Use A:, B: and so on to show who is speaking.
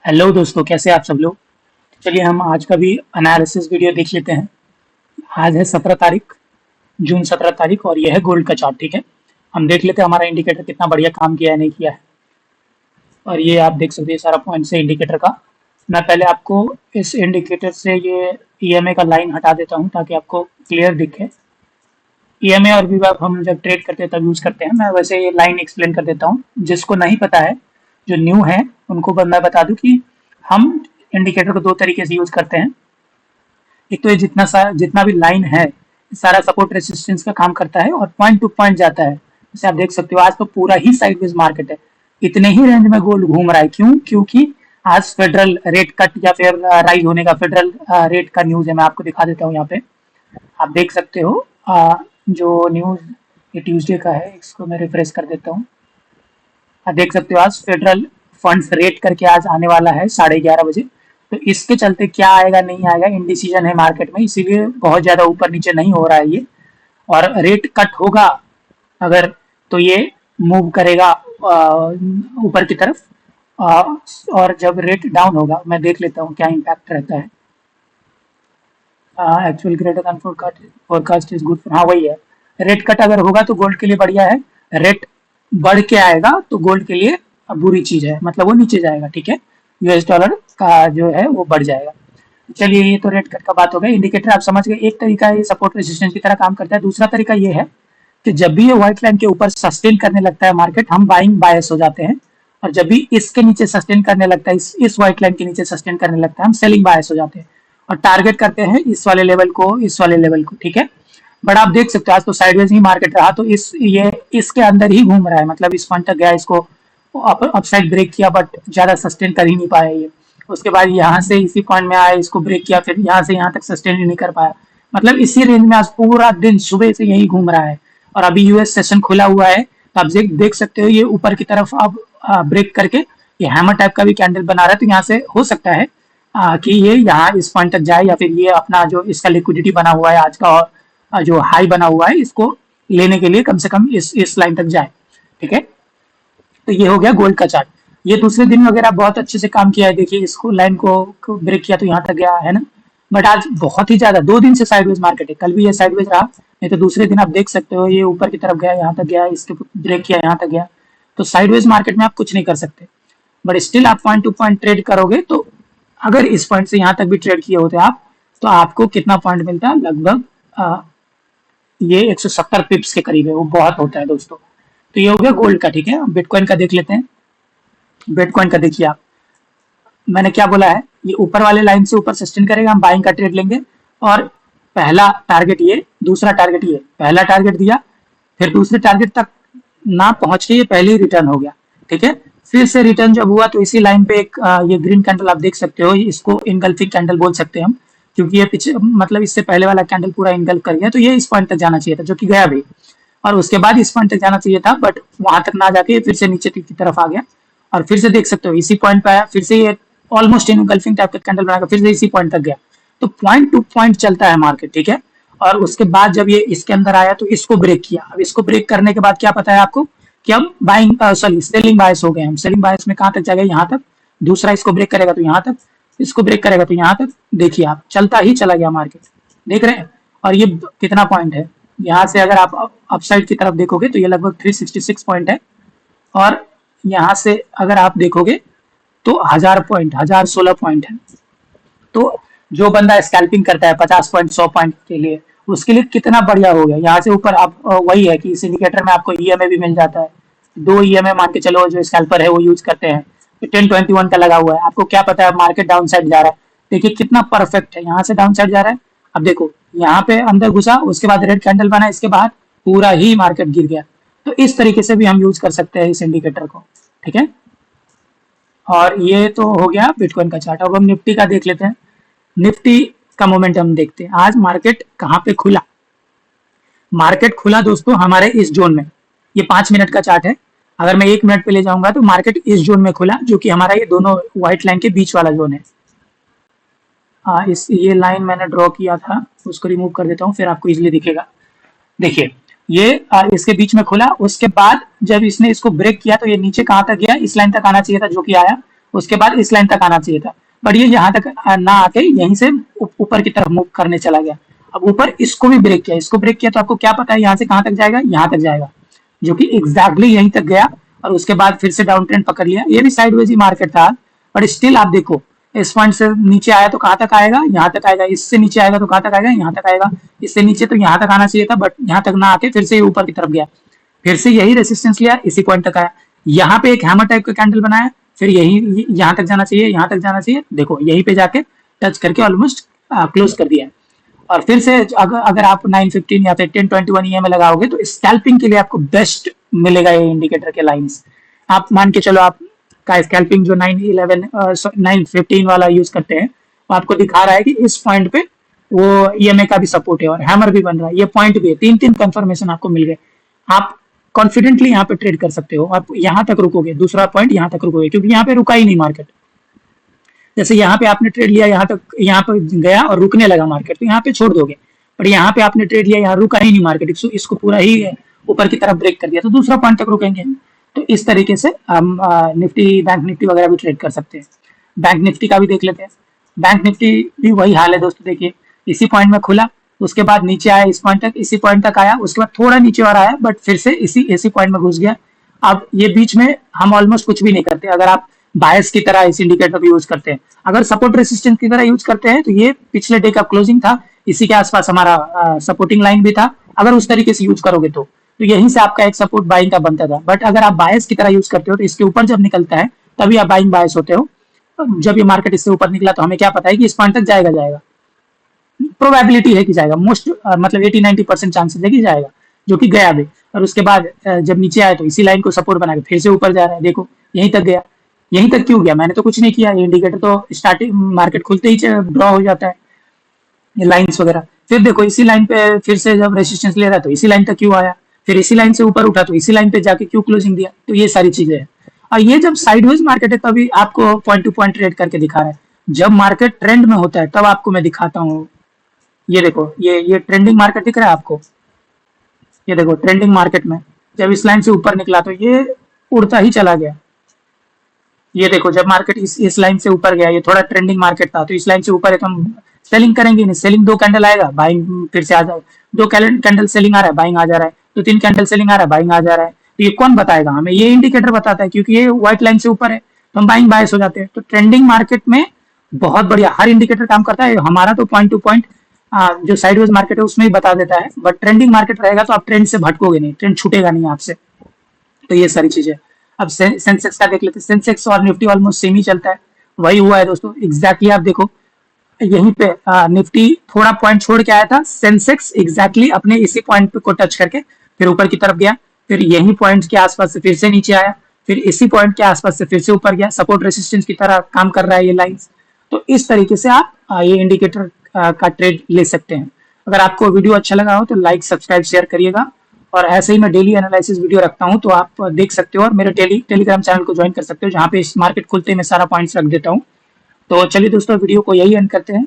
A: Hello दोस्तों, कैसे आप सब लोग। चलिए हम आज का भी एनालिसिस वीडियो देख लेते हैं। आज है 17 तारीख, जून 17 तारीख, और यह है गोल्ड का चार्ट। ठीक है, हम देख लेते हैं हमारा इंडिकेटर कितना बढ़िया काम किया है नहीं किया है। और ये आप देख सकते हैं सारा पॉइंट से इंडिकेटर का। मैं पहले आपको इस इंडिकेटर से ये ईएमए का लाइन हटा देता हूँ ताकि आपको क्लियर दिखे। ईएमए और वीवैप हम जब ट्रेड करते हैं तब यूज करते हैं। मैं वैसे ये लाइन एक्सप्लेन कर देता हूँ, जिसको नहीं पता है, जो न्यू है उनको मैं बता दूं कि हम इंडिकेटर को दो तरीके से यूज करते हैं। एक तो ये जितना भी लाइन है सारा सपोर्ट रेसिस्टेंस का काम करता है और पॉइंट टू पॉइंट जाता है। जैसे आप देख सकते हो आज तो पूरा ही साइडवेज मार्केट है। इतने ही रेंज में गोल्ड घूम रहा है। क्यों? क्योंकि आज फेडरल रेट कट या फिर राइज होने का फेडरल रेट का न्यूज है। मैं आपको दिखा देता हूँ यहाँ पे। आप देख सकते हो जो न्यूज ये ट्यूसडे का है, इसको मैं रिफ्रेश कर देता हूँ। आप देख सकते हो आज फेडरल फंड्स रेट करके आज आने वाला है 11:30 बजे। तो इसके चलते क्या आएगा नहीं आएगा इनडिसीजन है मार्केट में, इसीलिए बहुत ज्यादा ऊपर नीचे नहीं हो रहा है ये। और रेट कट होगा अगर, तो ये मूव करेगा ऊपर की तरफ। और जब रेट डाउन होगा, मैं देख लेता हूँ क्या इम्पैक्ट रहता है। Actual greater than forecast is good. हाँ वही है, रेट कट अगर होगा तो गोल्ड के लिए बढ़िया है। रेट बढ़ के आएगा तो गोल्ड के लिए बुरी चीज है, मतलब वो नीचे जाएगा। ठीक है, यूएस डॉलर का जो है वो बढ़ जाएगा। चलिए ये तो रेट कट का बात हो गया। इंडिकेटर आप समझ गए, एक तरीका ये सपोर्ट रेजिस्टेंस की तरह काम करता है। दूसरा तरीका ये है कि जब भी ये व्हाइट लाइन के ऊपर सस्टेन करने लगता है मार्केट, हम बाइंग बायस हो जाते हैं। और जब भी इसके नीचे सस्टेन करने लगता है, इस व्हाइट लाइन के नीचे सस्टेन करने लगता है, हम सेलिंग बायस हो जाते हैं और टारगेट करते हैं इस वाले लेवल को, इस वाले लेवल को। ठीक है, बट आप देख सकते हो आज तो साइडवेज ही मार्केट रहा, तो ये इसके अंदर ही घूम रहा है। मतलब इस पॉइंट तक गया, इसको अपसाइड ब्रेक किया, बट ज्यादा सस्टेन कर ही नहीं पाया ये। उसके बाद यहाँ से इसी पॉइंट में आया, इसको ब्रेक किया, फिर यहाँ से यहाँ तक सस्टेन ही नहीं कर पाया। मतलब इसी रेंज में आज पूरा दिन सुबह से यही घूम रहा है। और अभी यूएस सेशन खुला हुआ है, तो आप देख सकते हो ये ऊपर की तरफ अब ब्रेक करके ये हैमर टाइप का भी कैंडल बना रहा है। तो यहाँ से हो सकता है कि ये यहाँ इस पॉइंट तक जाए, या फिर ये अपना जो इसका लिक्विडिटी बना हुआ है आज का, और जो हाई बना हुआ है, इसको लेने के लिए कम से कम इस लाइन तक जाए। ठीक है, तो ये हो गया गोल्ड का चार्ट। ये दूसरे दिन वगैरह बहुत अच्छे से काम किया है। देखिए इसको लाइन को ब्रेक किया तो यहाँ तक गया है ना। बट आज बहुत ही ज्यादा 2 दिन से साइडवेज मार्केट है। कल भी ये साइडवेज रहा, नहीं तो दूसरे दिन आप देख सकते हो ये ऊपर की तरफ गया, यहाँ तक गया, इसके ब्रेक किया, यहाँ तक गया। तो साइडवेज मार्केट में आप कुछ नहीं कर सकते, बट स्टिल आप पॉइंट टू पॉइंट ट्रेड करोगे। तो अगर इस पॉइंट से यहाँ तक भी ट्रेड किए होते आप, तो आपको कितना पॉइंट मिलता है? लगभग ये 170 पिप्स के करीब है। वो बहुत होता है दोस्तों। तो ये हो गया गोल्ड का। ठीक है, बिटकॉइन का देख लेते हैं। बिटकॉइन का देखिए आप, मैंने क्या बोला है, ये ऊपर वाले लाइन से ऊपर सस्टेन करेगा, हम बाइंग का ट्रेड लेंगे। और पहला टारगेट ये, दूसरा टारगेट ये, पहला टारगेट दिया, फिर दूसरे टारगेट तक ना पहुंच के ये पहले ही रिटर्न हो गया। ठीक है, फिर से रिटर्न जब हुआ तो इसी लाइन पे एक ये ग्रीन कैंडल आप देख सकते हो, इसको इनगल्फिंग कैंडल बोल सकते हैं हम, क्योंकि ये पीछे मतलब इससे पहले वाला कैंडल पूरा इनगल्फ कर गया। तो ये इस पॉइंट तक जाना चाहिए था, जो कि गया भी, और उसके बाद इस पॉइंट तक जाना चाहिए था, बट वहां तक ना जाके फिर से नीचे की तरफ आ गया। और फिर से देख सकते हो इसी पॉइंट पे आया, फिर से ये ऑलमोस्ट इनगल्फिंग टाइप का कैंडल बनाकर फिर से इसी पॉइंट तक गया। तो पॉइंट टू पॉइंट चलता है मार्केट। ठीक है, और उसके बाद जब ये इसके अंदर आया तो इसको ब्रेक किया। अब इसको ब्रेक करने के बाद क्या पता है आपको कि हम बाइंग सॉरी सेलिंग बायस हो गए। हम सेलिंग बायस में कहां तक जाएगा? यहाँ तक। दूसरा इसको ब्रेक करेगा तो यहाँ तक, इसको ब्रेक करेगा तो यहाँ तक। देखिए आप, चलता ही चला गया मार्केट, देख रहे हैं। और ये कितना पॉइंट है? यहाँ से अगर आप अपसाइड की तरफ देखोगे तो ये लगभग 366 पॉइंट है। और यहाँ से अगर आप देखोगे तो 1000 पॉइंट, 1016 पॉइंट है। तो जो बंदा स्कैल्पिंग करता है 50 पॉइंट 100 पॉइंट के लिए, उसके लिए कितना बढ़िया हो गया। यहाँ से ऊपर आप वही है कि इस इंडिकेटर में आपको ईएमए भी मिल जाता है। 2 ईएमए मान के चलो जो स्कैल्पर है वो यूज करते हैं। तो 1021 का लगा हुआ है। आपको क्या पता है मार्केट डाउन साइड जा रहा है, देखिए कितना परफेक्ट है। यहाँ से डाउन साइड जा रहा है, अब देखो यहाँ पे अंदर घुसा, उसके बाद रेड कैंडल बना, इसके बाद पूरा ही मार्केट गिर गया। तो इस तरीके से भी हम यूज कर सकते हैं इस इंडिकेटर को। ठीक है, और ये तो हो गया बिटकॉइन का चार्ट। अब हम निफ्टी का देख लेते हैं। निफ्टी का मोमेंटम देखते हैं। आज मार्केट कहाँ पे खुला? मार्केट खुला दोस्तों हमारे इस जोन में। ये 5 मिनट का चार्ट है। अगर मैं 1 मिनट पे ले जाऊंगा तो मार्केट इस जोन में खुला, जो कि हमारा ये दोनों व्हाइट लाइन के बीच वाला जोन है। इस ये लाइन मैंने ड्रॉ किया था, उसको रिमूव कर देता हूँ, फिर आपको इजिली दिखेगा। देखिए ये इसके बीच में खुला, उसके बाद जब इसने इसको ब्रेक किया तो ये नीचे कहाँ तक गया? इस लाइन तक आना चाहिए था, जो कि आया। उसके बाद इस लाइन तक आना चाहिए था, बट ये यहाँ तक ना आके यहीं से ऊपर की तरफ मूव करने चला गया। अब ऊपर इसको भी ब्रेक किया, इसको ब्रेक किया तो आपको क्या पता है यहाँ से कहाँ तक जाएगा, यहाँ तक जाएगा, जो कि एग्जैक्टली यहीं तक गया और उसके बाद फिर से डाउन ट्रेंड पकड़ लिया। ये भी साइडवेज ही मार्केट था, बट स्टिल आप देखो इस पॉइंट से नीचे आया तो कहाँ तक आएगा, यहाँ तक आएगा, इससे नीचे आएगा तो कहाँ तक आएगा, यहाँ तक आएगा, इससे नीचे तो यहाँ तक आना चाहिए था, बट यहाँ तक ना आके फिर से ऊपर की तरफ गया, फिर से यही रेसिस्टेंस लिया, इसी पॉइंट तक आया, यहाँ पे एक हैमर टाइप का कैंडल बनाया, फिर यही यहाँ तक जाना चाहिए, यहाँ तक जाना चाहिए, देखो यहीं पे जाके टच करके ऑलमोस्ट क्लोज कर दिया। और फिर से अगर आप 915 या फिर 1021 EMA लगाओगे तो स्कैल्पिंग के लिए आपको बेस्ट मिलेगा ये इंडिकेटर के लाइंस। आप मान के चलो आप का स्कैल्पिंग जो 915 वाला यूज करते हैं वो आपको दिखा रहा है कि इस पॉइंट पे वो EMA का भी सपोर्ट है और हैमर भी बन रहा है, ये पॉइंट भी है, तीन कंफर्मेशन आपको मिल गए। आप कॉन्फिडेंटली यहाँ पे ट्रेड कर सकते हो, आप यहाँ तक रुकोगे, दूसरा पॉइंट यहाँ तक रुकोगे, क्योंकि यहाँ पे रुका ही नहीं मार्केट। जैसे यहाँ पे आपने ट्रेड लिया, यहाँ तक यहाँ पे गया और रुकने लगा मार्केट, तो यहाँ पे छोड़ दोगे, पर यहाँ पे आपने ट्रेड लिया, यहाँ रुका ही नहीं मार्केट, इसको पूरा ही ऊपर की तरफ ब्रेक कर दिया, तो दूसरा पॉइंट तक रुकेंगे। तो इस तरीके से हम निफ्टी, बैंक निफ्टी वगैरह भी ट्रेड कर सकते हैं। बैंक निफ्टी का भी देख लेते हैं। बैंक निफ्टी भी वही हाल है दोस्तों, देखिए इसी पॉइंट में खुला, उसके बाद नीचे आया, इस पॉइंट तक, इसी पॉइंट तक आया, उसके बाद थोड़ा नीचे और आया, बट फिर से इसी पॉइंट में घुस गया। अब ये बीच में हम ऑलमोस्ट कुछ भी नहीं करते, अगर आप बायस की तरह इस इंडिकेटर यूज करते हैं, अगर सपोर्ट रेसिस्टेंस की तरह यूज करते हैं तो ये पिछले डे का क्लोजिंग था, इसी के आसपास हमारा सपोर्टिंग लाइन भी था। अगर उस तरीके से यूज करोगे तो यहीं से आपका एक सपोर्ट बाइंग का बनता था, बट अगर आप बायस की तरह यूज करते हो तो इसके ऊपर जब निकलता है तभी आप बाइंग बायस होते हो। जब ये मार्केट इससे ऊपर निकला तो हमें क्या पता है कि इस पॉइंट तक जाएगा, प्रोबेबिलिटी है कि जाएगा, मोस्ट मतलब 80-90% चांसेस है कि जाएगा, जो कि गया भी। और उसके बाद जब नीचे आया तो इसी लाइन को सपोर्ट बना के फिर से ऊपर जा रहा है, देखो यहीं तक गया। यहीं तक क्यों गया, मैंने तो कुछ नहीं किया, ये इंडिकेटर तो स्टार्टिंग मार्केट खुलते ही ड्रॉ हो जाता है, ये लाइंस वगैरह। फिर देखो इसी लाइन पे फिर से जब रेसिस्टेंस ले रहा है तो इसी लाइन तक क्यों आया, फिर इसी लाइन से ऊपर उठा तो इसी लाइन पे जाके क्यों क्लोजिंग दिया, तो ये सारी चीजें हैं। और ये जब साइडवेज मार्केट है तभी आपको पॉइंट टू पॉइंट ट्रेड करके दिखा रहा है, जब मार्केट ट्रेंड में होता है तब आपको मैं दिखाता हूँ। ये देखो ये ट्रेंडिंग मार्केट दिख रहा है आपको, ये देखो ट्रेंडिंग मार्केट में जब इस लाइन से ऊपर निकला तो ये उड़ता ही चला गया। ये देखो जब मार्केट इस लाइन से ऊपर गया, ये थोड़ा ट्रेंडिंग मार्केट था तो इस लाइन से ऊपर है तो हम सेलिंग करेंगे नहीं, सेलिंग 2 कैंडल आएगा, बाइंग फिर से आ जाए, 2 कैंडल सेलिंग आ रहा है, बाइंग आ जा रहा है, तो 3 कैंडल सेलिंग आ रहा है, बाइंग आ जा रहा है। तो ये कौन बताएगा हमें, ये इंडिकेटर बताता है, क्योंकि ये व्हाइट लाइन से ऊपर है तो हम बाइंग बायस हो जाते हैं। तो ट्रेंडिंग मार्केट में बहुत बढ़िया हर इंडिकेटर काम करता है, हमारा तो पॉइंट टू पॉइंट जो साइडवेज मार्केट है उसमें ही बता देता है, बट ट्रेंडिंग मार्केट रहेगा तो आप ट्रेंड से भटकोगे नहीं, ट्रेंड छूटेगा नहीं आपसे। तो ये सारी चीजें। अब सेंसेक्स का देख लेते हैं, सेंसेक्स और निफ्टी ऑलमोस्ट सेम ही चलता है, वही हुआ है दोस्तों एग्जैक्टली। आप देखो यहीं पे निफ्टी थोड़ा पॉइंट छोड़ के आया था, सेंसेक्स एग्जैक्टली अपने इसी पॉइंट को टच करके फिर ऊपर की तरफ गया, फिर यही पॉइंट के आसपास से फिर से नीचे आया, फिर इसी पॉइंट के आसपास से फिर से ऊपर गया, सपोर्ट रेसिस्टेंस की तरह काम कर रहा है ये लाइंस। तो इस तरीके से आप ये इंडिकेटर का ट्रेड ले सकते हैं। अगर आपको वीडियो अच्छा लगा हो तो लाइक सब्सक्राइब शेयर करिएगा, और ऐसे ही मैं डेली एनालिसिस वीडियो रखता हूं तो आप देख सकते हो, और मेरे टेलीग्राम चैनल को ज्वाइन कर सकते हो जहां पे इस मार्केट खुलते में सारा पॉइंट्स रख देता हूं। तो चलिए दोस्तों वीडियो को यही एंड करते हैं।